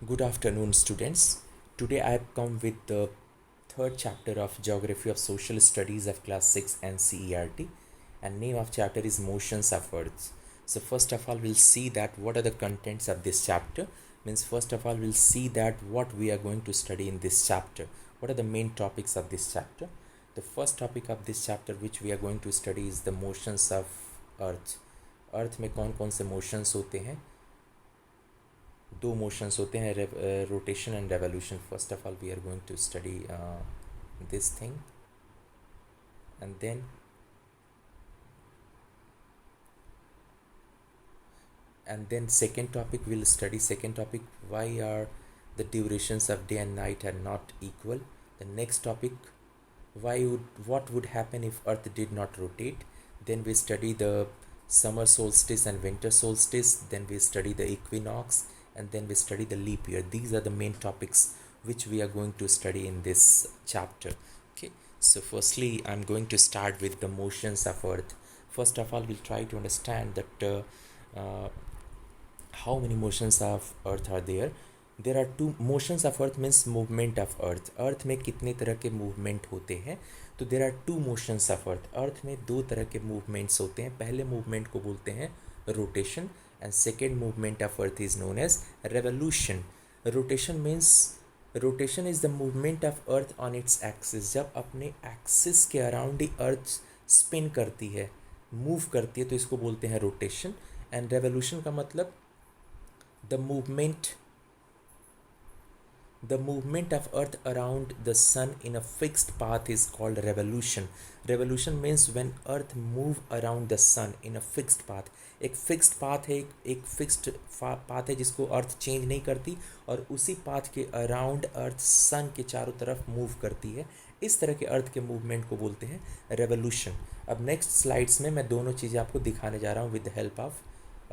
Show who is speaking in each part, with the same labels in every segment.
Speaker 1: Good afternoon, students. Today I have come with the third chapter of Geography of Social Studies of Class 6 NCERT, and name of chapter is Motions of Earth. So first of all, we'll see that what are the contents of this chapter. Means first of all, we'll see that what we are going to study in this chapter. What are the main topics of this chapter? The first topic of this chapter which we are going to study is the motions of Earth. Earth में कौन कौन से motions होते हैं? दो motions होते हैं, rotation and revolution. First of all we are going to study this thing and then second topic we'll study. Second topic, why are the durations of day and night are not equal. The next topic, what would happen if earth did not rotate. Then we study the summer solstice and winter solstice. Then we study the equinox, and then we study the leap year. These are the main topics which we are going to study in this chapter. Okay, so firstly I'm going to start with the motions of earth. First of all, we'll try to understand that how many motions of earth are there. There are two motions of earth, means movement of earth. Earth में कितने तरह के movement होते हैं? तो there are two motions of earth. Earth में दो तरह के मूवमेंट्स होते हैं. पहले मूवमेंट को बोलते हैं rotation, and second movement of earth is known as revolution. Rotation is the movement of earth on its axis. जब अपने एक्सिस के अराउंड ही अर्थ स्पिन करती है, मूव करती है, तो इसको बोलते हैं रोटेशन. एंड रेवोल्यूशन का मतलब the movement of earth around the sun in a fixed path is called revolution. Revolution means when earth move around the sun in a fixed path. एक फिक्स्ड पाथ है, एक fixed path है जिसको अर्थ change नहीं करती, और उसी path के अराउंड अर्थ सन के चारों तरफ मूव करती है. इस तरह के अर्थ के मूवमेंट को बोलते हैं रेवोल्यूशन. अब नेक्स्ट स्लाइड्स में मैं दोनों चीज़ें आपको दिखाने जा रहा हूँ with the help of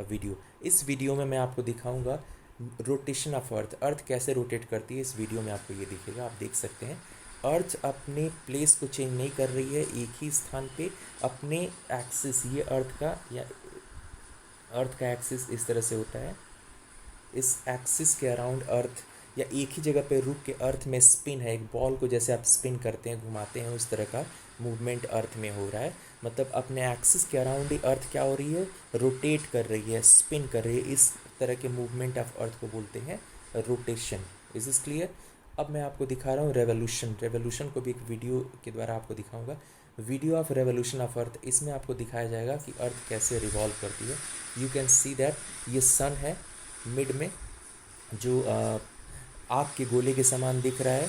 Speaker 1: video. इस वीडियो में मैं आपको दिखाऊंगा रोटेशन ऑफ अर्थ. अर्थ कैसे रोटेट करती है, इस वीडियो में आपको ये दिखेगा. आप देख सकते हैं अर्थ अपने प्लेस को चेंज नहीं कर रही है, एक ही स्थान पे अपने एक्सिस, ये अर्थ का एक्सिस इस तरह से होता है. इस एक्सिस के अराउंड अर्थ या एक ही जगह पे रुक के अर्थ में स्पिन है. एक बॉल को जैसे आप स्पिन करते हैं, घुमाते हैं, उस तरह का मूवमेंट अर्थ में हो रहा है. मतलब अपने एक्सिस के अराउंड ही अर्थ क्या हो रही है, रोटेट कर रही है, स्पिन कर रही है. इस तरह के मूवमेंट ऑफ अर्थ को बोलते हैं रोटेशन. Is is clear? अब मैं आपको दिखा रहा हूँ रेवोल्यूशन को भी एक वीडियो के द्वारा आपको दिखाऊंगा. Video of revolution of earth. इसमें आपको दिखाया जाएगा कि अर्थ कैसे रिवॉल्व करती है. यू कैन सी दैट ये सन है मिड में, जो आग के गोले के समान दिख रहा है,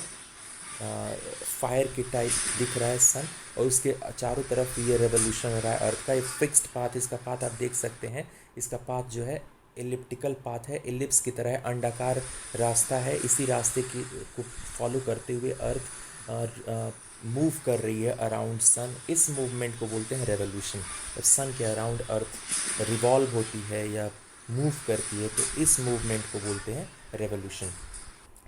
Speaker 1: फायर के टाइप दिख रहा है सन, और उसके चारों तरफ ये रेवोल्यूशन हो रहा है अर्थ का. ये फिक्स्ड पाथ, इसका पाथ आप देख सकते हैं. इसका पाथ जो है एलिप्टिकल पाथ है, एलिप्स की तरह है, अंडाकार रास्ता है. इसी रास्ते की को फॉलो करते हुए अर्थ मूव कर रही है अराउंड सन. इस मूवमेंट को बोलते हैं रेवोल्यूशन. जब सन के अराउंड अर्थ रिवॉल्व होती है या मूव करती है, तो इस मूवमेंट को बोलते हैं रेवोल्यूशन.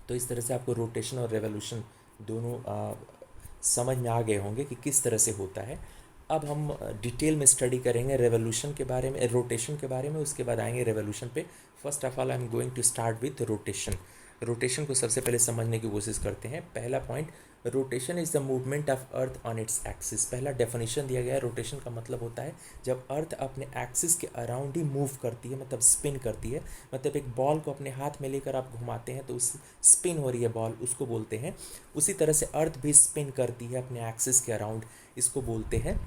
Speaker 1: तो इस तरह से आपको रोटेशन और रेवोल्यूशन दोनों समझ में आ गए होंगे कि किस तरह से होता है. अब हम डिटेल में स्टडी करेंगे रेवोल्यूशन के बारे में, रोटेशन के बारे में, उसके बाद आएंगे रेवोल्यूशन पे. First of all I am going to start with rotation. Rotation को सबसे पहले समझने की कोशिश करते हैं. पहला point, rotation is the movement of earth on its axis. पहला डेफिनेशन दिया गया है. रोटेशन का मतलब होता है जब अर्थ अपने एक्सिस के अराउंड ही मूव करती है, मतलब स्पिन करती है. मतलब एक बॉल को अपने हाथ में लेकर आप घुमाते हैं तो उस स्पिन हो रही है बॉल, उसको बोलते हैं. उसी तरह से अर्थ भी स्पिन करती है अपने एक्सिस के अराउंड, इसको बोलते हैं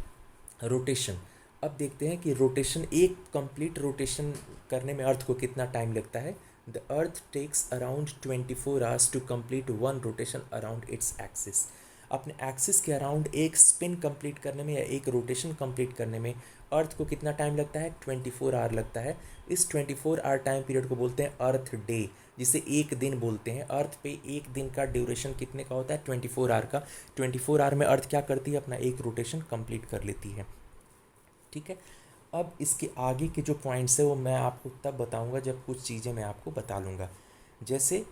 Speaker 1: रोटेशन. अब देखते हैं कि रोटेशन, एक कंप्लीट रोटेशन करने में अर्थ को कितना टाइम लगता है. The earth takes around 24 hours to complete one rotation around its axis. अपने एक्सिस के अराउंड एक स्पिन कंप्लीट करने में या एक रोटेशन कंप्लीट करने में अर्थ को कितना टाइम लगता है, 24 आवर लगता है. इस 24 आवर टाइम पीरियड को बोलते हैं अर्थ डे, जिसे एक दिन बोलते हैं. अर्थ पे एक दिन का ड्यूरेशन कितने का होता है, 24 आवर का. 24 आवर में अर्थ क्या करती है, अपना एक रोटेशन कंप्लीट कर लेती है. ठीक है. अब इसके आगे के जो पॉइंट्स है वो मैं आपको तब बताऊंगा जब कुछ चीज़ें मैं आपको बता लूँगा. जैसे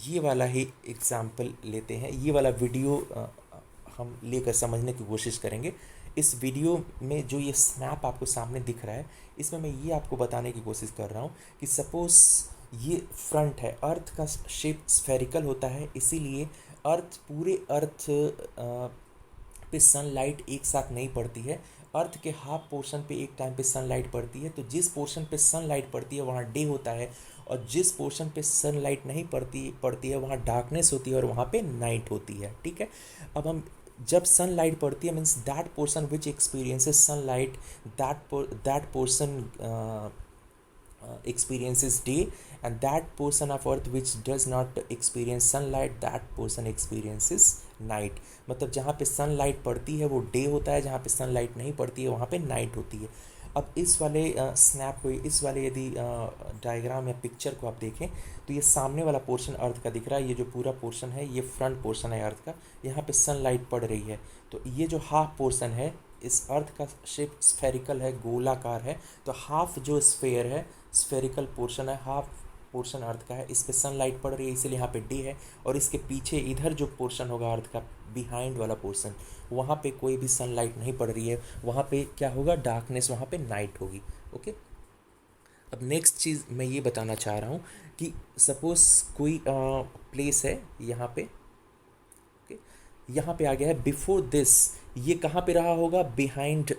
Speaker 1: ये वाला ही एग्ज़ाम्पल लेते हैं. ये वाला वीडियो हम लेकर समझने की कोशिश करेंगे. इस वीडियो में जो ये स्नैप आपको सामने दिख रहा है, इसमें मैं ये आपको बताने की कोशिश कर रहा हूँ कि सपोज़ ये फ्रंट है, अर्थ का शेप स्फेरिकल होता है, इसीलिए पूरे अर्थ पे सनलाइट एक साथ नहीं पड़ती है। अर्थ के हाफ पोर्शन पे एक टाइम पे सनलाइट पड़ती है, तो जिस पोर्शन पे सनलाइट पड़ती है वहाँ डे होता है, और जिस पोर्शन पे सनलाइट नहीं पड़ती पड़ती है वहाँ डार्कनेस होती है और वहाँ पे नाइट होती है। ठीक है, अब हम जब सनलाइट पड़ती है means that portion which experiences sunlight, that portion experiences day, and that portion of earth which does not experience sunlight, that portion experiences night। मतलब जहाँ पे सनलाइट पड़ती है वो डे होता है, जहाँ पे सनलाइट नहीं पड़ती है वहाँ पे नाइट होती है। अब इस वाले स्नैप को, इस वाले यदि डायग्राम या पिक्चर को आप देखें तो ये सामने वाला पोर्शन अर्थ का दिख रहा है, ये जो पूरा पोर्शन है ये फ्रंट पोर्शन है अर्थ का, यहाँ पे सनलाइट पड़ रही है। तो ये जो हाफ पोर्शन है, इस अर्थ का शेप स्फेरिकल है, गोलाकार है, तो हाफ जो स्फेयर है, स्फेरिकल पोर्शन है, हाफ पोर्शन अर्थ का है, इस पे सनलाइट पड़ रही है इसलिए यहाँ पे डे है, और इसके पीछे इधर जो पोर्शन होगा अर्थ का, बिहाइंड वाला पोर्शन, वहाँ पे कोई भी सनलाइट नहीं पड़ रही है, वहाँ पे क्या होगा, डार्कनेस, वहाँ पे नाइट होगी। ओके, अब नेक्स्ट चीज़ मैं ये बताना चाह रहा हूँ कि सपोज़ कोई प्लेस है यहाँ पे, ओके, यहाँ पे आ गया है बिफोर दिस, ये कहाँ पे रहा होगा, बिहाइंड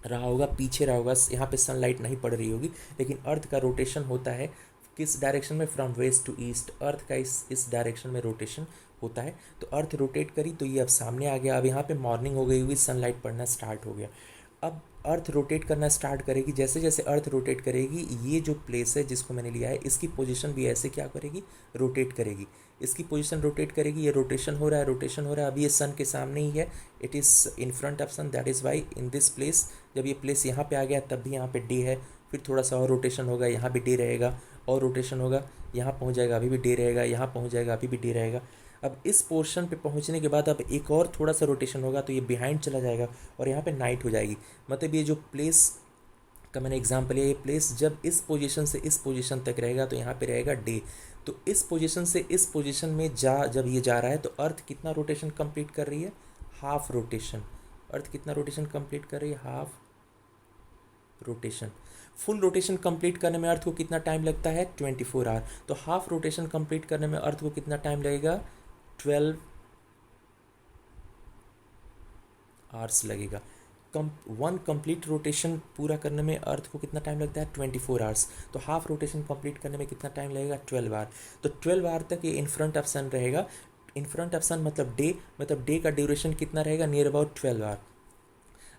Speaker 1: रहा होगा, पीछे रहा होगा, यहाँ पे सनलाइट नहीं पड़ रही होगी, लेकिन अर्थ का रोटेशन होता है किस डायरेक्शन में, फ्रॉम वेस्ट टू ईस्ट, अर्थ का इस डायरेक्शन में रोटेशन होता है। तो अर्थ रोटेट करी तो ये अब सामने आ गया, अब यहाँ पे मॉर्निंग हो गई हुई, सनलाइट पड़ना स्टार्ट हो गया। अब अर्थ रोटेट करना स्टार्ट करेगी, जैसे जैसे अर्थ रोटेट करेगी, ये जो प्लेस है जिसको मैंने लिया है इसकी पोजीशन भी ऐसे क्या करेगी, रोटेट करेगी, इसकी पोजीशन रोटेट करेगी, ये रोटेशन हो रहा है, रोटेशन हो रहा है, अब ये सन के सामने ही है, it is in front of sun, that is why in this place, जब ये प्लेस यहाँ पे आ गया तब भी यहाँ पे डे है, फिर थोड़ा सा और रोटेशन होगा, यहाँ भी डे रहेगा, और रोटेशन होगा, यहाँ पहुँच जाएगा अभी भी डे रहेगा, यहाँ पहुँच जाएगा अभी भी डे रहेगा। अब इस पोर्शन पे पहुंचने के बाद अब एक और थोड़ा सा रोटेशन होगा तो ये बिहाइंड चला जाएगा और यहाँ पे नाइट हो जाएगी। मतलब ये जो प्लेस का मैंने एग्जांपल लिया, ये प्लेस जब इस पोजीशन से इस पोजीशन तक रहेगा तो यहाँ पे रहेगा डे, तो इस पोजीशन से इस पोजीशन में जब ये जा रहा है तो अर्थ कितना रोटेशन कंप्लीट कर रही है, हाफ रोटेशन। अर्थ कितना रोटेशन कंप्लीट कर रही है, half rotation. Full rotation complete करने में अर्थ को कितना टाइम लगता है, 24 आवर, तो हाफ रोटेशन कंप्लीट करने में अर्थ को कितना टाइम लगेगा, 12 आवर्स लगेगा। वन कंप्लीट रोटेशन पूरा करने में अर्थ को कितना टाइम लगता है, 24 आवर्स, तो हाफ रोटेशन कंप्लीट करने में कितना टाइम लगेगा, 12 आवर। तो 12 आवर तक ये इन फ्रंट ऑफ सन रहेगा, इन फ्रंट ऑफ सन मतलब डे का ड्यूरेशन कितना रहेगा, नियर अबाउट 12 आवर।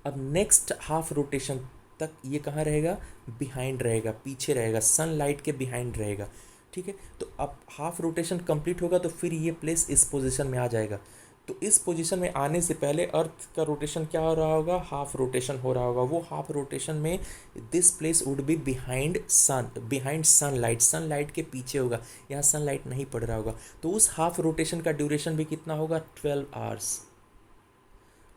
Speaker 1: अब नेक्स्ट हाफ रोटेशन तक ये कहाँ रहेगा, बिहाइंड रहेगा, पीछे रहेगा, सनलाइट के बिहाइंड रहेगा। ठीक है, तो अब हाफ रोटेशन कंप्लीट होगा तो फिर ये प्लेस इस पोजीशन में आ जाएगा। तो इस पोजीशन में आने से पहले अर्थ का रोटेशन क्या हो रहा होगा, हाफ रोटेशन हो रहा होगा। वो हाफ रोटेशन में this place would be behind sunlight, sunlight के पीछे होगा, यहाँ सनलाइट नहीं पड़ रहा होगा, तो उस हाफ रोटेशन का ड्यूरेशन भी कितना होगा, 12 आवर्स।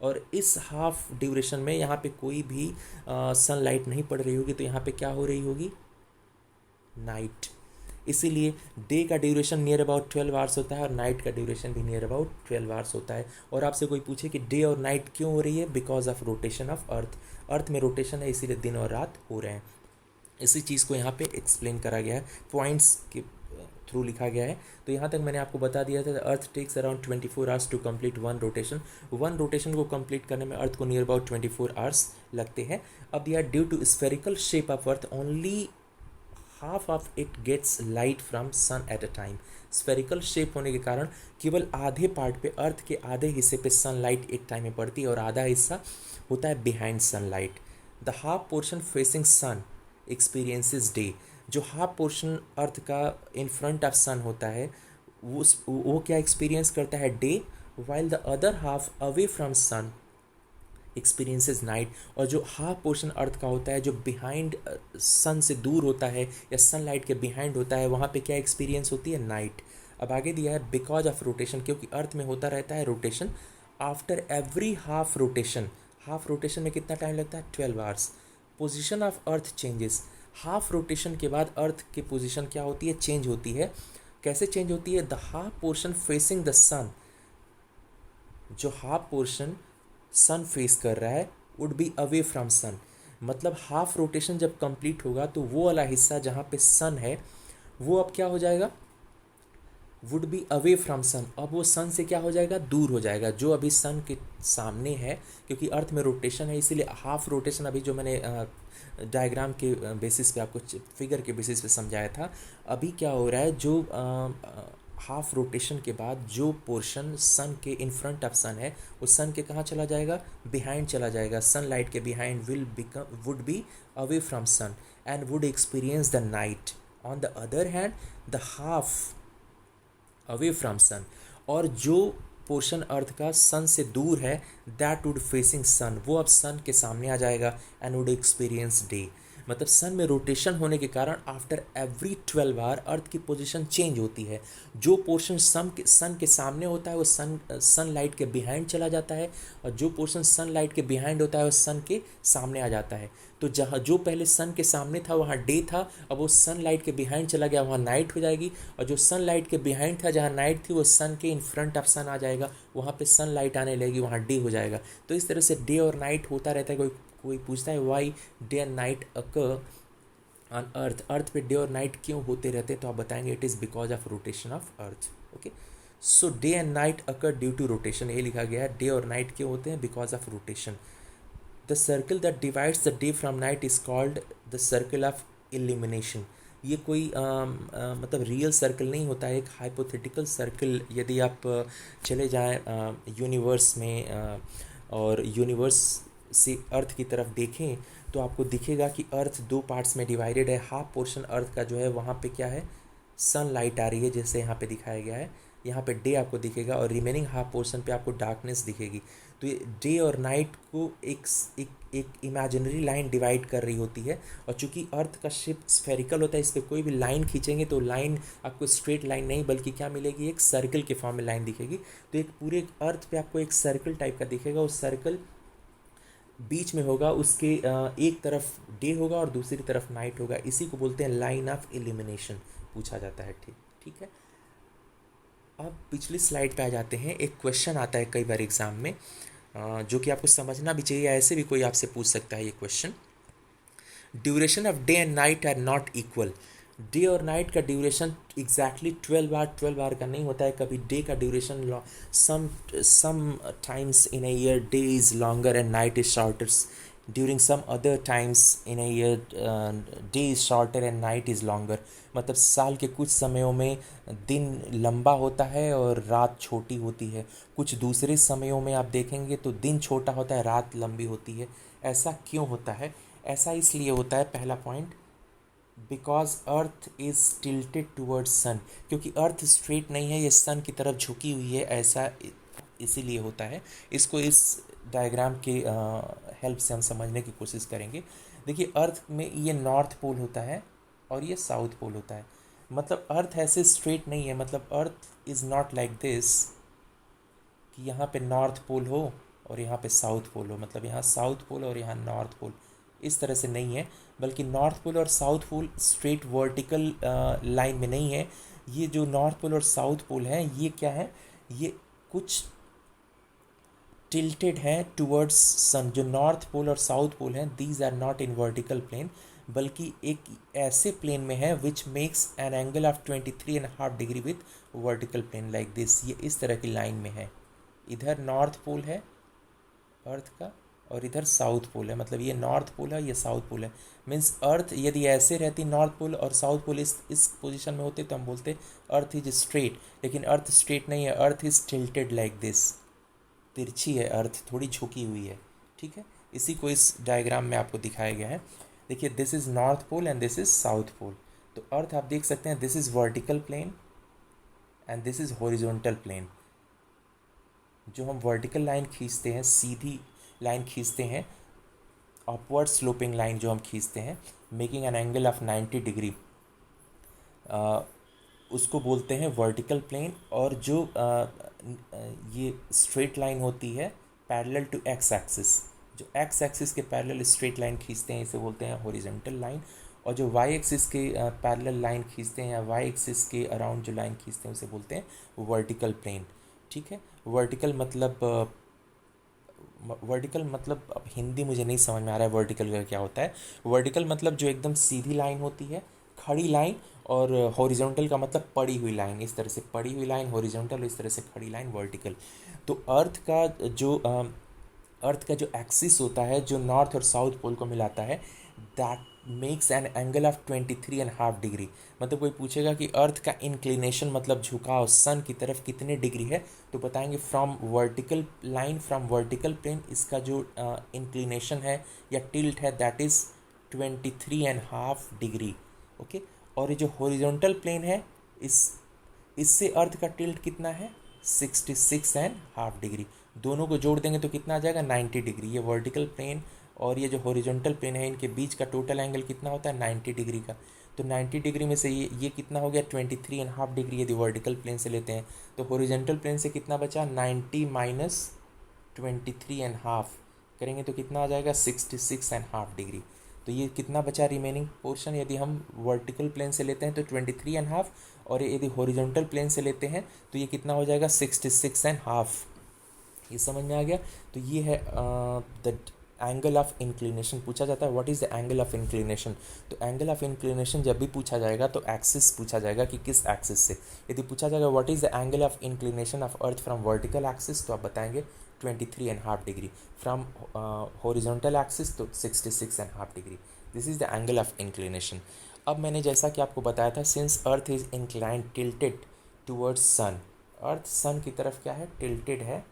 Speaker 1: और इस हाफ ड्यूरेशन में यहाँ पे कोई भी सनलाइट नहीं पड़ रही होगी, तो यहाँ पे क्या हो रही होगी, नाइट। इसीलिए डे का ड्यूरेशन नियर अबाउट 12 आवर्स होता है और नाइट का ड्यूरेशन भी नियर अबाउट 12 आवर्स होता है। और आपसे कोई पूछे कि डे और नाइट क्यों हो रही है, because of rotation of earth, earth में रोटेशन है इसीलिए दिन और रात हो रहे हैं। इसी चीज़ को यहाँ पे एक्सप्लेन करा गया है, पॉइंट्स के थ्रू लिखा गया है। तो यहाँ तक मैंने आपको बता दिया था, earth takes around 24 hours to complete one rotation को कंप्लीट करने में अर्थ को नियर अबाउट 24 आवर्स लगते हैं। अब यार due to spherical shape of earth only half of it gets light from sun at a time. Spherical shape होने के कारण केवल आधे पार्ट पे, अर्थ के आधे हिस्से पे सनलाइट एक टाइम में पड़ती है और आधा हिस्सा होता है behind sunlight. The half portion facing sun experiences day, जो हाफ पोर्शन अर्थ का इन फ्रंट ऑफ सन होता है वो क्या एक्सपीरियंस करता है, day, while the other half away from sun experiences night. और जो हाफ पोर्शन अर्थ का होता है जो बिहाइंड सन से दूर होता है या सनलाइट के बिहाइंड होता है, वहाँ पे क्या एक्सपीरियंस होती है, नाइट। अब आगे दिया है बिकॉज ऑफ रोटेशन, क्योंकि अर्थ में होता रहता है rotation, after every half rotation में कितना टाइम लगता है, 12 hours. Position of earth changes, half rotation के बाद अर्थ की पोजिशन क्या होती है, चेंज होती है। कैसे चेंज होती है, the half portion facing the sun, जो हाफ पोर्शन सन फेस कर रहा है would be away from sun, मतलब हाफ रोटेशन जब कंप्लीट होगा तो वो वाला हिस्सा जहाँ पे सन है वो अब क्या हो जाएगा, would be away from sun, अब वो सन से क्या हो जाएगा, दूर हो जाएगा, जो अभी सन के सामने है, क्योंकि अर्थ में रोटेशन है इसीलिए हाफ रोटेशन अभी जो मैंने डायग्राम के बेसिस पे आपको फिगर के बेसिस पे समझाया था। अभी क्या हो रहा है, जो हाफ रोटेशन के बाद जो पोर्शन सन के इन फ्रंट ऑफ सन है वो सन के कहाँ चला जाएगा, बिहाइंड चला जाएगा, सन लाइट के behind will become would be away from sun and would experience the night. On the other hand the half away from sun, और जो पोर्शन अर्थ का सन से दूर है दैट वुड फेसिंग सन, वो अब सन के सामने आ जाएगा एंड वुड एक्सपीरियंस डे। मतलब सन में रोटेशन होने के कारण आफ्टर एवरी 12 आवर अर्थ की पोजीशन चेंज होती है। जो पोर्शन सन के सामने होता है वो सन लाइट के बिहाइंड चला जाता है, और जो पोर्शन सन लाइट के बिहाइंड होता है वो सन के सामने आ जाता है। तो जहाँ जो पहले सन के सामने था वहाँ डे था, अब वो सन लाइट के बिहाइंड चला गया, वहाँ नाइट हो जाएगी, और जो सन लाइट के बिहाइंड था जहाँ नाइट थी वो सन के इन फ्रंट ऑफ सन आ जाएगा, वहाँ पे सन लाइट आने लगेगी, वहाँ डे हो जाएगा। तो इस तरह से डे और नाइट होता रहता है। कोई कोई पूछता है why day and night occur on earth, earth पे डे और नाइट क्यों होते रहते हैं, तो आप बताएंगे it is because of rotation of earth. Okay, so day and night occur due to rotation, ये लिखा गया है, डे और नाइट क्यों होते हैं, because of rotation. The circle that divides the day from night is called the circle of illumination. ये कोई मतलब रियल सर्कल नहीं होता है, एक हाइपोथेटिकल सर्कल। यदि आप चले जाएं यूनिवर्स में और यूनिवर्स से अर्थ की तरफ देखें तो आपको दिखेगा कि अर्थ दो पार्ट्स में डिवाइडेड है। हाफ पोर्शन अर्थ का जो है वहाँ पे क्या है, सन लाइट आ रही है जैसे यहाँ पे दिखाया गया है, यहाँ पे डे आपको दिखेगा, और रिमेनिंग हाफ पोर्शन पे आपको डार्कनेस दिखेगी। तो ये डे और नाइट को एक इमेजिनरी लाइन डिवाइड कर रही होती है, और चूंकि अर्थ का शेप स्फेरिकल होता है इस पर कोई भी लाइन खींचेंगे तो लाइन आपको स्ट्रेट लाइन नहीं बल्कि क्या मिलेगी, एक सर्कल के फॉर्म में लाइन दिखेगी। तो एक पूरे अर्थ पे आपको एक सर्कल टाइप का दिखेगा, उस सर्कल बीच में होगा, उसके एक तरफ डे होगा और दूसरी तरफ नाइट होगा, इसी को बोलते हैं लाइन ऑफ इल्यूमिनेशन, पूछा जाता है। ठीक ठीक है, अब पिछली स्लाइड पे आ जाते हैं। एक क्वेश्चन आता है कई बार एग्ज़ाम में जो कि आपको समझना भी चाहिए, ऐसे भी कोई आपसे पूछ सकता है ये question. Duration of day and night are not equal. Day और नाइट का ड्यूरेशन एग्जैक्टली 12 आवर का नहीं होता है। कभी डे का duration some times in a year day is longer and night is shorter, during some other times in a year day is shorter and night is longer. मतलब साल के कुछ समयों में दिन लंबा होता है और रात छोटी होती है, कुछ दूसरे समयों में आप देखेंगे तो दिन छोटा होता है, रात लंबी होती है। ऐसा क्यों होता है? ऐसा इसलिए होता है, पहला point, because earth is tilted towards sun, क्योंकि अर्थ स्ट्रेट नहीं है, ये सन की तरफ झुकी हुई है, ऐसा इसीलिए होता है। इसको इस डायग्राम के हेल्प से हम समझने की कोशिश करेंगे। देखिए, अर्थ में ये नॉर्थ पोल होता है और ये साउथ पोल होता है। मतलब अर्थ ऐसे स्ट्रेट नहीं है, मतलब earth is not like this कि यहाँ पे नॉर्थ पोल हो और यहाँ पे साउथ पोल हो, मतलब यहाँ साउथ पोल और यहाँ नॉर्थ पोल, इस तरह से नहीं है। बल्कि नॉर्थ पोल और south pole straight vertical line में नहीं है। ये जो नॉर्थ पोल और साउथ पोल है ये क्या है, ये कुछ टिल्टेड हैं टूवर्ड्स सन। जो नॉर्थ पोल और साउथ पोल हैं these are not in vertical plane, बल्कि एक ऐसे प्लेन में है which makes an angle of 23.5 degree with vertical plane like this. ये इस तरह की लाइन में है, इधर नॉर्थ पोल है अर्थ का और इधर साउथ पोल है, मतलब ये नॉर्थ पोल है, ये साउथ पोल है। मीन्स अर्थ यदि ऐसे रहती, नॉर्थ पोल और साउथ पोल इस पोजीशन में होते तो हम बोलते अर्थ इज स्ट्रेट, लेकिन अर्थ स्ट्रेट नहीं है, अर्थ इज टिल्टेड लाइक दिस, तिरछी है अर्थ, थोड़ी झुकी हुई है। ठीक है, इसी को इस डायग्राम में आपको दिखाया गया है। देखिए, this is north pole and this is south pole. तो अर्थ आप देख सकते हैं, this is vertical plane and this is horizontal plane. जो हम वर्टिकल लाइन खींचते हैं, सीधी लाइन खींचते हैं, अपवर्ड स्लोपिंग लाइन जो हम खींचते हैं, making an angle of 90 degree, उसको बोलते हैं वर्टिकल प्लेन। और जो ये स्ट्रेट लाइन होती है पैरेलल टू एक्स एक्सिस, जो एक्स एक्सिस के पैरेलल स्ट्रेट लाइन खींचते हैं इसे बोलते हैं हॉरिजॉन्टल लाइन। और जो वाई एक्सिस के पैरेलल लाइन खींचते हैं या वाई एक्सिस के अराउंड जो लाइन खींचते हैं उसे बोलते हैं वर्टिकल प्लेन। ठीक है, वर्टिकल मतलब वर्टिकल मतलब, अब हिंदी मुझे नहीं समझ में आ रहा है वर्टिकल का क्या होता है। वर्टिकल मतलब जो एकदम सीधी लाइन होती है, खड़ी लाइन, और हॉरिजॉन्टल का मतलब पड़ी हुई लाइन, इस तरह से पड़ी हुई लाइन हॉरिजॉन्टल, इस तरह से खड़ी लाइन वर्टिकल। तो अर्थ का जो एक्सिस होता है, जो नॉर्थ और साउथ पोल को मिलाता है, that makes an angle of 23.5 degree. मतलब कोई पूछेगा कि अर्थ का इंक्लिनेशन मतलब झुकाव सन की तरफ कितने डिग्री है, तो बताएंगे from vertical line, from vertical plane, इसका जो इंक्लिनेशन है या टिल्ट है, दैट इज़ 23.5 डिग्री। ओके। और ये जो हॉरिजॉन्टल प्लेन है, इस इससे अर्थ का टिल्ट कितना है, 66.5 डिग्री। दोनों को जोड़ देंगे तो कितना आ जाएगा, 90 डिग्री। ये वर्टिकल प्लेन और ये जो हॉरिजॉन्टल प्लेन है, इनके बीच का टोटल एंगल कितना होता है, 90 डिग्री का। तो 90 डिग्री में से ये कितना हो गया, 23.5 डिग्री यदि वर्टिकल प्लेन से लेते हैं। तो हॉरिजॉन्टल प्लेन से कितना बचा, 90 माइनस 23.5 करेंगे तो कितना आ जाएगा, 66.5 डिग्री। तो ये कितना बचा रिमेनिंग पोर्शन, यदि हम वर्टिकल प्लेन से लेते हैं तो 23.5, और यदि हॉरिजॉन्टल प्लेन से लेते हैं तो ये कितना हो जाएगा, 66.5। ये समझ में आ गया। तो ये है द एंगल ऑफ इंक्लिनेशन। पूछा जाता है what is the angle of inclination. तो एंगल ऑफ इंक्लिनेशन जब भी पूछा जाएगा तो एक्सिस पूछा जाएगा कि किस एक्सिस से। यदि पूछा जाएगा what is the angle of inclination of earth from vertical axis, तो आप बताएंगे 23.5 डिग्री। फ्रॉम हॉरिजॉन्टल एक्सिस तो 66.5 degree. This is the angle of inclination. अब मैंने जैसा कि आपको बताया था, since earth is inclined tilted towards sun, earth sun की तरफ क्या है, टिल्टेड है।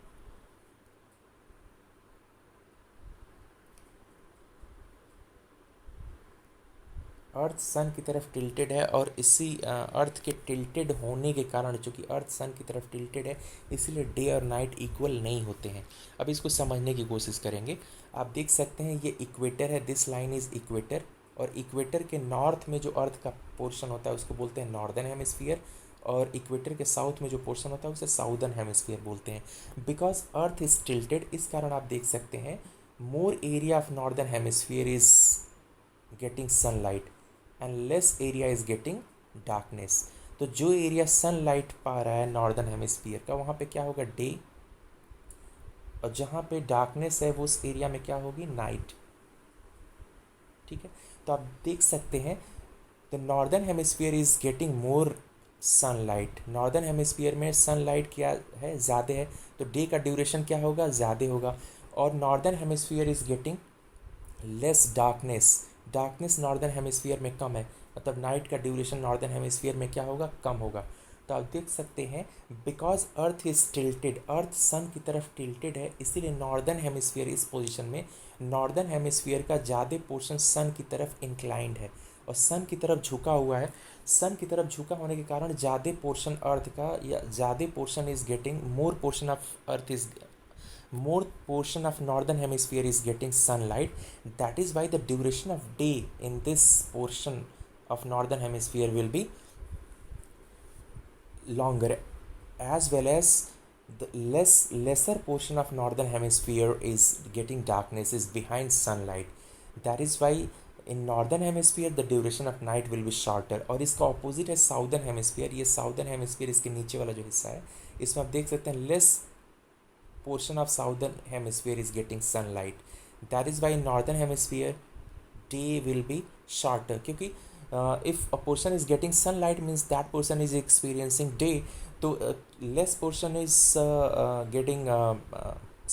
Speaker 1: अर्थ सन की तरफ टिल्टेड है, और इसी अर्थ के टिल्टेड होने के कारण, चूँकि अर्थ सन की तरफ टिल्टेड है, इसीलिए डे और नाइट इक्वल नहीं होते हैं। अब इसको समझने की कोशिश करेंगे। आप देख सकते हैं ये इक्वेटर है, दिस लाइन इज़ इक्वेटर, और इक्वेटर के नॉर्थ में जो अर्थ का पोर्शन होता है उसको बोलते हैं नॉर्दर्न हेमिस्फीयर, और इक्वेटर के साउथ में जो पोर्शन होता है उसे साउदर्न हेमिस्फीयर बोलते हैं। बिकॉज अर्थ इज टिल्टेड, इस कारण आप देख सकते हैं more area of northern hemisphere is getting sunlight and less area is getting darkness. तो जो एरिया सनलाइट पा रहा है नॉर्दर्न हेमिस्फीयर का, वहाँ पे क्या होगा, डे, और जहाँ पे डार्कनेस है वो उस एरिया में क्या होगी, नाइट। ठीक है। तो आप देख सकते हैं the northern hemisphere is getting more sunlight. Northern hemisphere में सनलाइट क्या है, ज़्यादा है, तो डे का ड्यूरेशन क्या होगा, ज़्यादा होगा। और northern hemisphere is getting less darkness, darkness northern hemisphere में कम है, मतलब नाइट का ड्यूरेशन नॉर्दर्न हेमिस्फीयर में क्या होगा, कम होगा। तो आप देख सकते हैं because earth is tilted, earth sun की तरफ टिल्टेड है, इसीलिए नॉर्दर्न हेमिस्फीयर इस पोजीशन में, नॉर्दर्न हेमिस्फीयर का ज़्यादा पोर्शन सन की तरफ इंक्लाइंड है और सन की तरफ झुका हुआ है। सन की तरफ झुका होने के कारण ज़्यादा पोर्शन अर्थ का, या ज़्यादा portion is getting, more portion of earth is, more portion of northern hemisphere is getting sunlight. That is why the duration of day in this portion of northern hemisphere will be longer, as well as the lesser portion of northern hemisphere is getting darkness, is behind sunlight. That is why in northern hemisphere the duration of night will be shorter। और इसका opposite है southern hemisphere. ये southern hemisphere, इसके नीचे वाला जो हिस्सा है, इसमें आप देख सकते हैं less portion of southern hemisphere is getting sunlight। That is why in northern hemisphere day will be shorter, क्योंकि if a portion is getting sunlight means that person is experiencing day, तो less portion is getting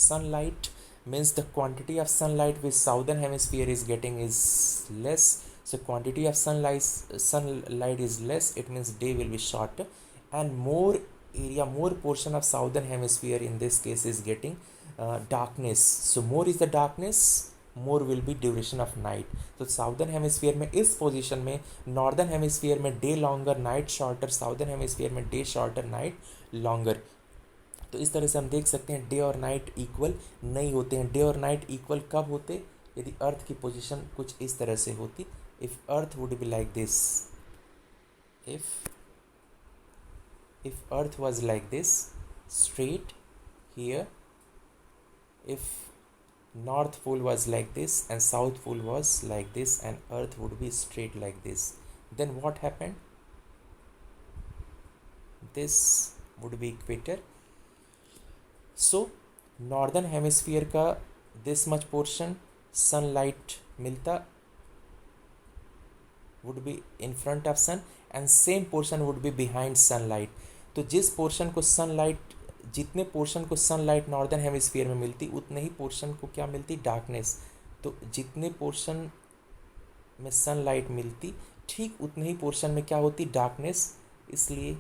Speaker 1: sunlight means the quantity of sunlight which southern hemisphere is getting is less, so quantity of sunlight is less, it means day will be shorter, and more area, more portion of southern hemisphere in this case is getting darkness। So more is the darkness, more will be duration of night। तो southern hemisphere में इस position में, northern hemisphere में day longer night shorter, southern hemisphere में day shorter night longer. तो इस तरह से हम देख सकते हैं डे और नाइट इक्वल नहीं होते हैं। डे और नाइट इक्वल कब होते, यदि अर्थ की पोजीशन कुछ इस तरह से होती। If earth would be like this, if earth was like this straight here, if north pole was like this and south pole was like this and earth would be straight like this, then what happened, this would be equator। so northern hemisphere का this much portion sunlight मिलता would be in front of sun and same portion would be behind sunlight. तो जिस portion को sunlight, जितने portion को sunlight northern hemisphere में मिलती उतने ही पोर्शन को क्या मिलती, डार्कनेस। तो जितने पोर्शन में सनलाइट मिलती ठीक उतने ही पोर्शन में क्या होती, डार्कनेस। इसलिए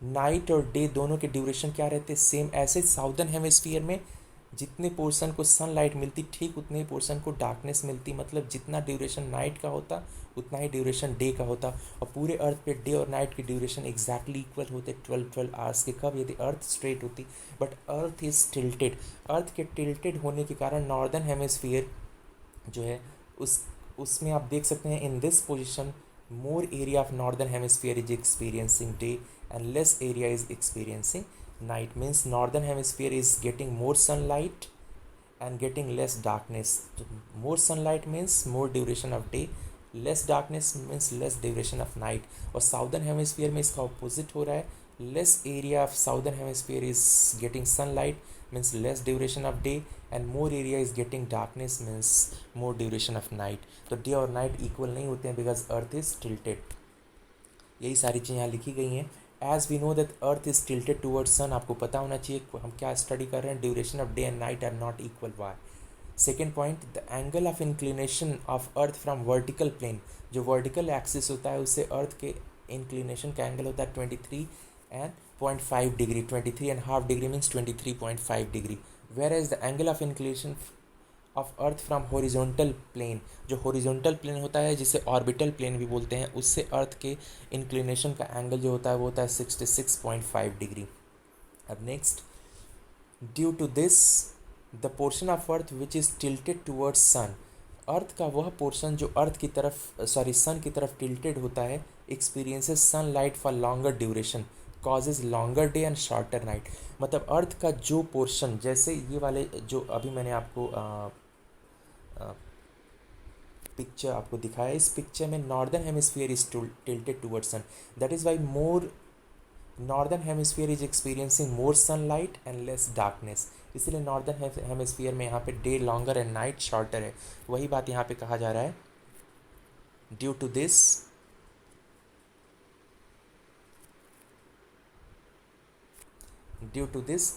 Speaker 1: नाइट और डे दोनों के ड्यूरेशन क्या रहते, सेम। ऐसे साउदर्न हेमिस्फीयर में जितने पोर्शन को सनलाइट मिलती ठीक उतने ही पोर्शन को डार्कनेस मिलती, मतलब जितना ड्यूरेशन नाइट का होता उतना ही ड्यूरेशन डे का होता। और पूरे अर्थ पे डे और नाइट के ड्यूरेशन एग्जैक्टली इक्वल होते 12-12 आवर्स के। कब, यदि अर्थ स्ट्रेट होती। But earth is tilted. Earth के टिल्टेड होने के कारण नॉर्दर्न हेमिस्फीयर जो है उसमें आप देख सकते हैं in this position more area of northern hemisphere is experiencing day and less area is experiencing night, means northern hemisphere is getting more sunlight and getting less darkness. So more sunlight means more duration of day, less darkness means less duration of night. और southern hemisphere में इसका opposite हो रहा है, less area of southern hemisphere is getting sunlight means less duration of day and more area is getting darkness means more duration of night. तो day और night equal नहीं होते हैं because earth is tilted। यही सारी चीज़ें यहाँ लिखी गई हैं। As we know that earth is tilted towards sun, आपको पता होना चाहिए हम क्या स्टडी कर रहे हैं, duration of day and night are not equal. Why? Second point, the angle of inclination of earth from vertical plane, जो वर्टिकल एक्सिस होता है उससे अर्थ के इंक्लिनेशन का एंगल होता है 23.5 degree. 23.5 degree means 23.5 degree. Where as the angle of inclination of earth from horizontal plane, जो horizontal plane होता है जिसे ऑर्बिटल प्लेन भी बोलते हैं, उससे अर्थ के इंक्लिनेशन का एंगल जो होता है वो होता है 66.5 डिग्री। अब next, due to this the portion of earth which is tilted towards sun, earth का वह पोर्शन जो अर्थ की तरफ सन की तरफ टिल्टेड होता है experiences sunlight for longer duration causes longer day and shorter night. मतलब अर्थ का जो पोर्शन, जैसे ये वाले जो अभी मैंने आपको पिक्चर आपको दिखाया, इस पिक्चर में northern hemisphere is tilted towards sun, that is why more northern hemisphere is experiencing more sunlight and less darkness. इसलिए नॉर्दर्न हेमिस्फीयर में यहाँ पे day longer and night shorter है। वही बात यहाँ पे कहा जा रहा है, due to this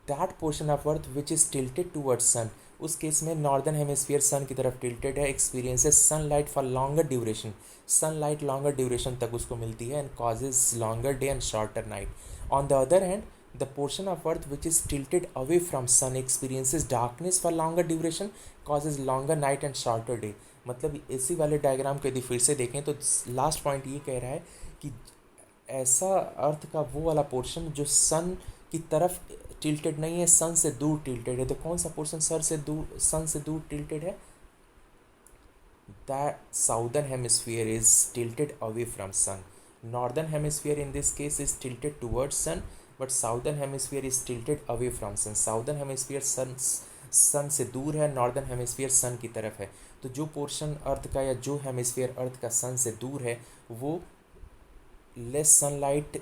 Speaker 1: that portion of earth which is tilted towards sun, उस केस में नॉर्दर्न हेमिस्फीयर सन की तरफ टिल्टेड है, experiences sunlight for longer duration, sunlight longer duration तक उसको मिलती है and causes longer day and shorter night. On the other hand the portion of earth which is tilted away from sun experiences darkness for longer duration causes longer night and shorter day. मतलब इसी वाले diagram को यदि फिर से देखें तो last point ये कह रहा है कि ऐसा अर्थ का वो वाला पोर्शन जो सन की तरफ टिल्टेड नहीं है, सन से दूर टिल्टेड है। तो कौन सा पोर्शन सन से दूर टिल्टेड है? That southern hemisphere is tilted away from sun. Northern hemisphere in this case is tilted towards sun, but southern hemisphere is tilted away from sun. Southern hemisphere sun से दूर है, नॉर्दर्न हेमिस्फीयर सन की तरफ है। तो जो portion earth का या जो हेमिस्फीयर अर्थ का सन से दूर है वो लेस सनलाइट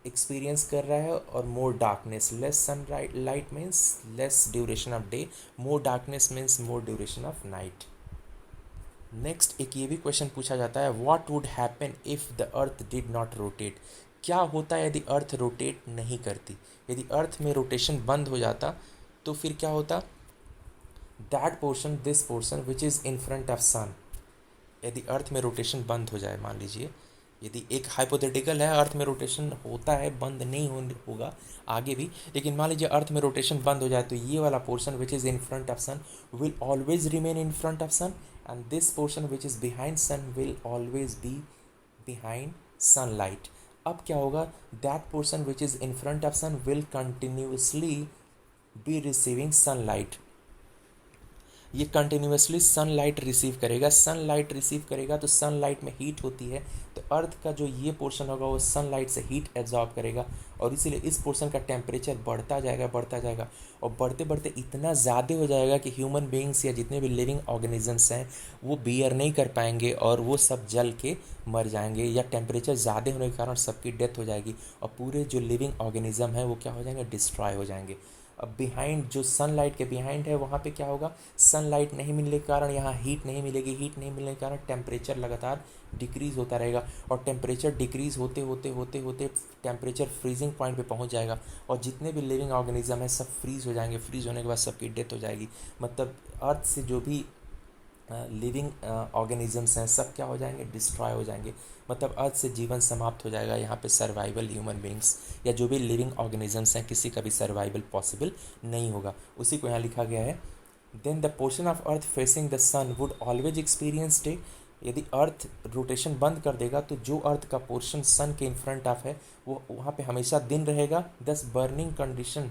Speaker 1: एक्सपीरियंस कर रहा है और more darkness. Less sunlight means less duration of day, more darkness means more duration of night. Next एक ये भी क्वेश्चन पूछा जाता है, what would happen if the earth did not rotate. क्या होता है यदि अर्थ रोटेट नहीं करती? यदि अर्थ में रोटेशन बंद हो जाता तो फिर क्या होता? That portion, this portion which is in front of sun, यदि अर्थ में रोटेशन बंद हो जाए, मान लीजिए यदि एक हाइपोथेटिकल है, अर्थ में रोटेशन होता है, बंद नहीं होगा आगे भी, लेकिन मान लीजिए अर्थ में रोटेशन बंद हो जाए तो ये वाला portion which is in front of sun will always remain in front of sun and this portion which is behind sun will always be behind sunlight. अब क्या होगा? That portion which is in front of sun will continuously be receiving sunlight. ये continuously sunlight receive करेगा। Sunlight receive करेगा तो sunlight में heat होती है, तो अर्थ का जो ये पोर्शन होगा वो सनलाइट से हीट एब्जॉर्ब करेगा और इसीलिए इस पोर्शन का टेम्परेचर बढ़ता जाएगा और बढ़ते बढ़ते इतना ज़्यादा हो जाएगा कि ह्यूमन बीइंग्स या जितने भी लिविंग ऑर्गेनिजम्स हैं वो बियर नहीं कर पाएंगे और वो सब जल के मर जाएंगे, या टेम्परेचर ज़्यादा होने के कारण सबकी डेथ हो जाएगी और पूरे जो लिविंग ऑर्गेनिज्म है वो क्या हो जाएंगे? डिस्ट्रॉय हो जाएंगे। अब बिहाइंड जो सनलाइट के बिहाइंड है वहाँ पे क्या होगा, सनलाइट नहीं मिलने के कारण यहाँ हीट नहीं मिलेगी, हीट नहीं मिलने के कारण टेम्परेचर लगातार डिक्रीज़ होता रहेगा, और टेम्परेचर डिक्रीज़ होते होते होते होते टेम्परेचर फ्रीजिंग पॉइंट पे पहुँच जाएगा, और जितने भी लिविंग ऑर्गेनिज्म है सब फ्रीज़ हो जाएंगे, फ्रीज़ होने के बाद सबकी डेथ हो जाएगी। मतलब अर्थ से जो भी लिविंग ऑर्गेनिजम्स हैं सब क्या हो जाएंगे, डिस्ट्रॉय हो जाएंगे। मतलब अर्थ से जीवन समाप्त हो जाएगा, यहाँ पे सर्वाइवल ह्यूमन बींग्स या जो भी लिविंग ऑर्गेनिजम्स हैं किसी का भी सर्वाइवल पॉसिबल नहीं होगा। उसी को यहाँ लिखा गया है, then the portion of earth facing the sun would always experience day. यदि अर्थ रोटेशन बंद कर देगा तो जो अर्थ का पोर्शन सन के इन फ्रंट ऑफ है वो वहाँ पे हमेशा दिन रहेगा, thus burning condition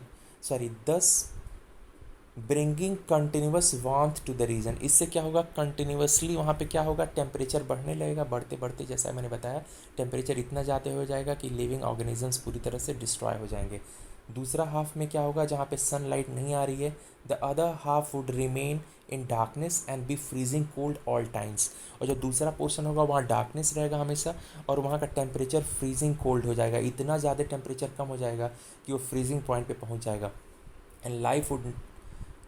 Speaker 1: thus bringing continuous warmth to the region. इससे क्या होगा, कंटिन्यूसली वहाँ पे क्या होगा, टेम्परेचर बढ़ने लगेगा, बढ़ते बढ़ते जैसा मैंने बताया टेम्परेचर इतना ज़्यादा हो जाएगा कि लिविंग ऑर्गेनिजम्स पूरी तरह से डिस्ट्रॉय हो जाएंगे। दूसरा हाफ में क्या होगा, जहाँ पे सनलाइट नहीं आ रही है, the other half would remain in darkness and be freezing cold all times. और जो दूसरा पोर्शन होगा वहाँ डार्कनेस रहेगा हमेशा, और वहाँ का टेम्परेचर फ्रीजिंग कोल्ड हो जाएगा, इतना ज़्यादा टेम्परेचर कम हो जाएगा कि वो फ्रीजिंग पॉइंट पे पहुँच जाएगा। And life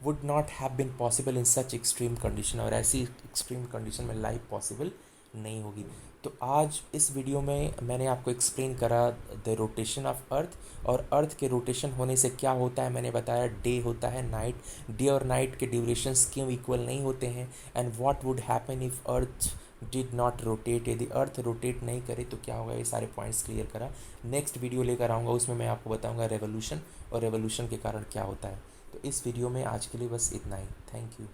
Speaker 1: would not have been possible in such extreme condition, और ऐसी एक्सट्रीम कंडीशन में लाइफ पॉसिबल नहीं होगी। तो आज इस वीडियो में मैंने आपको एक्सप्लेन करा द रोटेशन ऑफ अर्थ, और अर्थ के रोटेशन होने से क्या होता है मैंने बताया, डे होता है नाइट, डे और नाइट के ड्यूरेशंस क्यों इक्वल नहीं होते हैं, and what would happen if earth did not rotate, यदि अर्थ रोटेट नहीं करे तो क्या होगा, ये सारे पॉइंट्स क्लियर करा। नेक्स्ट वीडियो लेकर आऊँगा, उसमें मैं आपको बताऊँगा रेवोल्यूशन, और रेवोल्यूशन के कारण क्या होता है। तो इस वीडियो में आज के लिए बस इतना ही। Thank you.